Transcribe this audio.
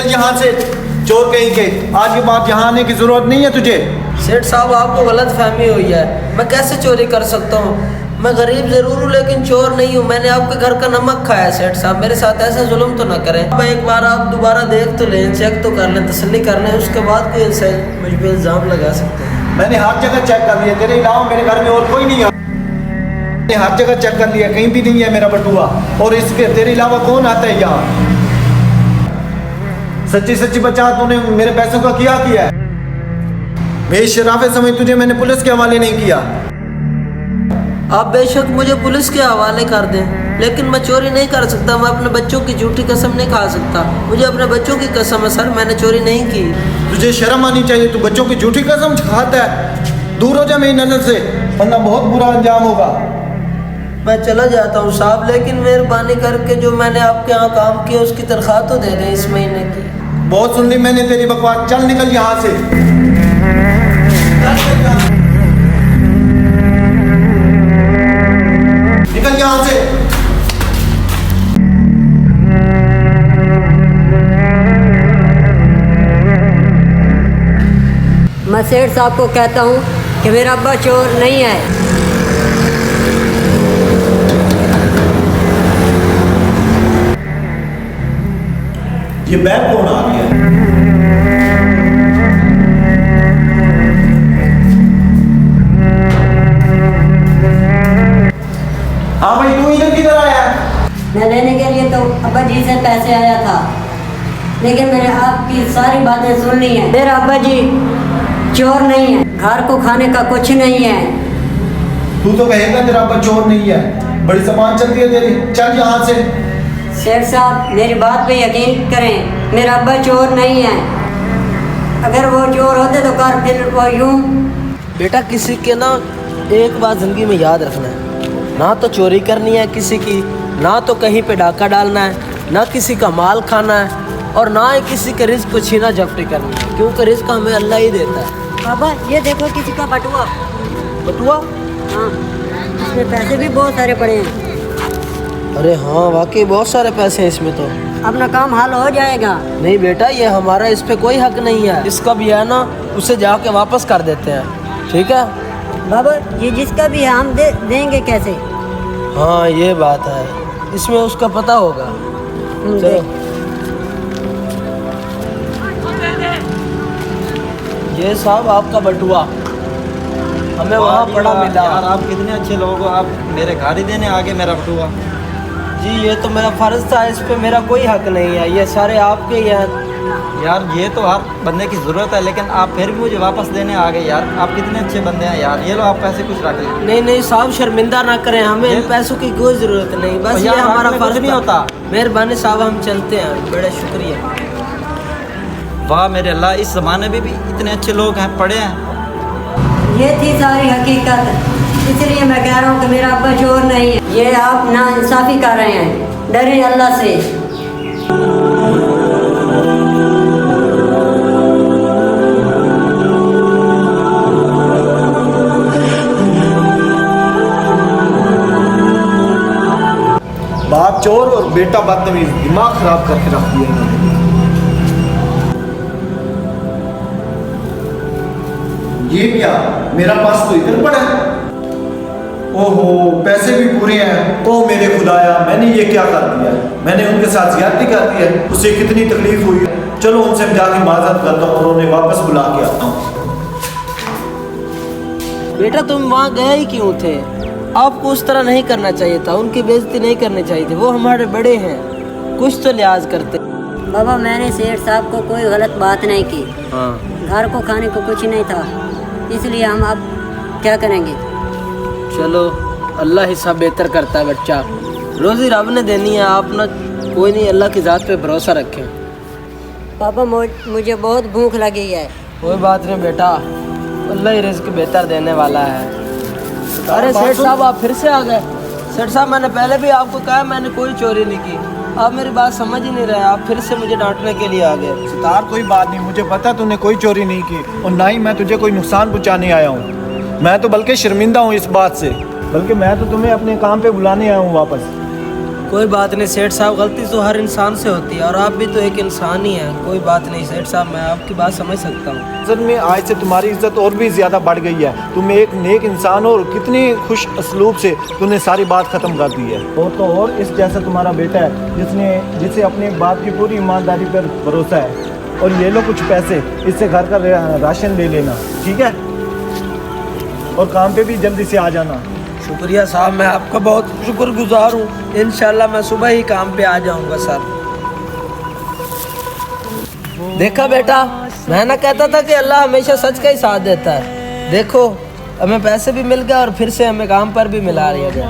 निकल यहाँ से, चोर कहीं के। आज के बाद यहाँ आने की जरूरत नहीं है तुझे। सेठ साहब आपको गलत फहमी हुई है, मैं कैसे चोरी कर सकता हूँ? मैं गरीब जरूर हूँ लेकिन चोर नहीं हूँ। मैंने आपके घर का नमक खाया है सेठ साहब, मेरे साथ ऐसा जुल्म तो ना करें। अब एक बार आप दोबारा देख तो लें, चेक तो कर लें, तसल्ली कर लें, उसके बाद कोई मुझ पर इल्ज़ाम लगा सकते हैं। मैंने हर जगह चेक कर लिया, तेरे अलावा मेरे घर में और कोई नहीं है। मैंने हर जगह चेक कर लिया, कहीं भी नहीं है मेरा बटुआ। और इसके तेरे अलावा कौन आता है यहाँ? सच्ची सच्ची बचा, तूने मेरे पैसों का किया है। मेरी शराफत समझ तुझे मैंने पुलिस के हवाले नहीं किया। आप बेशक मुझे पुलिस के हवाले कर दें, लेकिन मैं चोरी नहीं कर सकता। मैं अपने बच्चों की झूठी कसम नहीं खा सकता। मुझे अपने बच्चों की कसम है सर, मैंने चोरी नहीं की। तुझे शर्म आनी चाहिए, तू बच्चों की झूठी कसम खाता है। दूर हो जा मेरी नजर से, वरना बहुत बुरा अंजाम होगा। मैं चला जाता हूँ साहब, लेकिन मेहरबानी करके जो मैंने आपके यहाँ काम किया उसकी तनख्वाह तो दे दें इस महीने की। बहुत सुन ली मैंने तेरी बकवास, चल निकल यहाँ से। निकल यहाँ से। मैं सेठ साहब को कहता हूँ कि मेरा अब्बा चोर नहीं है। ये बैग कौन आ गया? हाँ भाई, तू इधर किधर आया? मैं लेने के लिए तो अब्बा जी से पैसे आया था, लेकिन मैंने आपकी सारी बातें सुन ली हैं। मेरा अब्बा जी चोर नहीं है, घर को खाने का कुछ नहीं है। तू तो कहेगा तेरा अब्बा चोर नहीं है, बड़ी जबान चलती है तेरी। चल यहाँ से। सेठ साहब मेरी बात पे यकीन करें, मेरा अब्बा चोर नहीं है। अगर वो चोर होते तो कर फिर वो यूं। बेटा किसी के ना एक बात जिंदगी में याद रखना है, ना तो चोरी करनी है किसी की, ना तो कहीं पे डाका डालना है, ना किसी का माल खाना है, और ना ही किसी के रिस्क को छीना झपटी करनी है, क्योंकि रिस्क हमें अल्लाह ही देता है। बाबा ये देखो किसी का बटुआ। बटुआ? हाँ, इसमें पैसे भी बहुत सारे पड़े हैं। अरे हाँ वाकई बहुत सारे पैसे हैं इसमें तो। अपना काम हल हो जाएगा। नहीं बेटा, ये हमारा इस पे कोई हक नहीं है। इसका भी है ना, उसे जाके वापस कर देते हैं, ठीक है? बाबा ये जिसका भी है हम देंगे कैसे? हाँ ये बात है, इसमें उसका पता होगा। चलो ये साहब आपका बटुआ हमें वहाँ पड़ा मिला। यार आप कितने अच्छे लोग हो, आप मेरे घर ही देने आगे मेरा बटुआ। जी ये तो मेरा फर्ज था, इस पे मेरा कोई हक नहीं है, ये सारे आपके ही हैं। यार ये तो हर बंदे की ज़रूरत है, लेकिन आप फिर भी मुझे वापस देने आ गए। यार आप कितने अच्छे बंदे हैं यार। ये लो आप पैसे कुछ रख लें। नहीं नहीं साहब, शर्मिंदा ना करें, हमें इन पैसों की कोई ज़रूरत नहीं, बस ये हमारा फर्ज नहीं होता। मेहरबानी साहब, हम चलते हैं, बड़े शुक्रिया। वाह मेरे अल्लाह, इस ज़माने में भी इतने अच्छे लोग हैं, पढ़े हैं। ये थी सारी हकीकत, इसलिए मैं कह रहा हूँ कि मेरा अब्बा चोर नहीं है। ये आप नाइंसाफ़ी कर रहे हैं, डरे अल्लाह से। बाप चोर और बेटा बदतमीज, दिमाग खराब करके रख दिया इन्होंने। ये क्या, मेरा पास तो इधर पड़ा है। ओहो, पैसे भी पूरे हैं। ओ मेरे खुदाया, मैंने ये क्या कर दिया? मैंने उनके साथ ज्यादती कर दी है। उसे कितनी तकलीफ हुई। चलो उनसे जाके माजरत करता हूँ और उन्हें वापस बुला के आता हूँ। बेटा तुम वहाँ गए ही क्यों थे? आपको उस तरह नहीं करना चाहिए था, उनकी बेइज्जती नहीं करनी चाहिए थी, वो हमारे बड़े हैं, कुछ तो लिहाज करते। बाबा मैंने सेठ साहब को कोई गलत बात नहीं की। हाँ घर को खाने को कुछ नहीं था, इसलिए हम अब क्या करेंगे? चलो अल्लाह ही सब बेहतर करता है बच्चा, रोज़ी रब ने देनी है, आप ना कोई नहीं, अल्लाह की ज़ात पे भरोसा रखें। पापा मुझे बहुत भूख लगी है। कोई बात नहीं बेटा, अल्लाह ही रिस्क बेहतर देने वाला है। अरे सेठ साहब आप फिर से आ गए। सेठ साहब मैंने पहले भी आपको कहा मैंने कोई चोरी नहीं की, आप मेरी बात समझ ही नहीं रहे, आप फिर से मुझे डांटने के लिए आ गए। सितार कोई बात नहीं, मुझे पता तूने कोई चोरी नहीं की और ना ही मैं तुझे कोई नुकसान पहुंचाने आया हूँ। मैं तो बल्कि शर्मिंदा हूँ इस बात से, बल्कि मैं तो तुम्हें अपने काम पे बुलाने आया हूँ वापस। कोई बात नहीं सेठ साहब, गलती तो हर इंसान से होती है और आप भी तो एक इंसान ही हैं। कोई बात नहीं सेठ साहब, मैं आपकी बात समझ सकता हूँ। असल में आज से तुम्हारी इज्जत और भी ज़्यादा बढ़ गई है। तुम एक नेक इंसान हो और कितनी खुश असलूब से तुमने सारी बात ख़त्म कर दी है। और तो और इस जैसा तुम्हारा बेटा है जिसे अपने बाप की पूरी ईमानदारी पर भरोसा है। और ये लो कुछ पैसे, इससे घर का राशन ले लेना, ठीक है? और काम पे भी जल्दी से आ जाना। शुक्रिया साहब, मैं आपका बहुत शुक्रगुजार हूँ। इंशाल्लाह मैं सुबह ही काम पे आ जाऊँगा सर। देखा बेटा, मैं ना कहता था कि अल्लाह हमेशा सच का ही साथ देता है। देखो हमें पैसे भी मिल गए और फिर से हमें काम पर भी मिला दिया गया।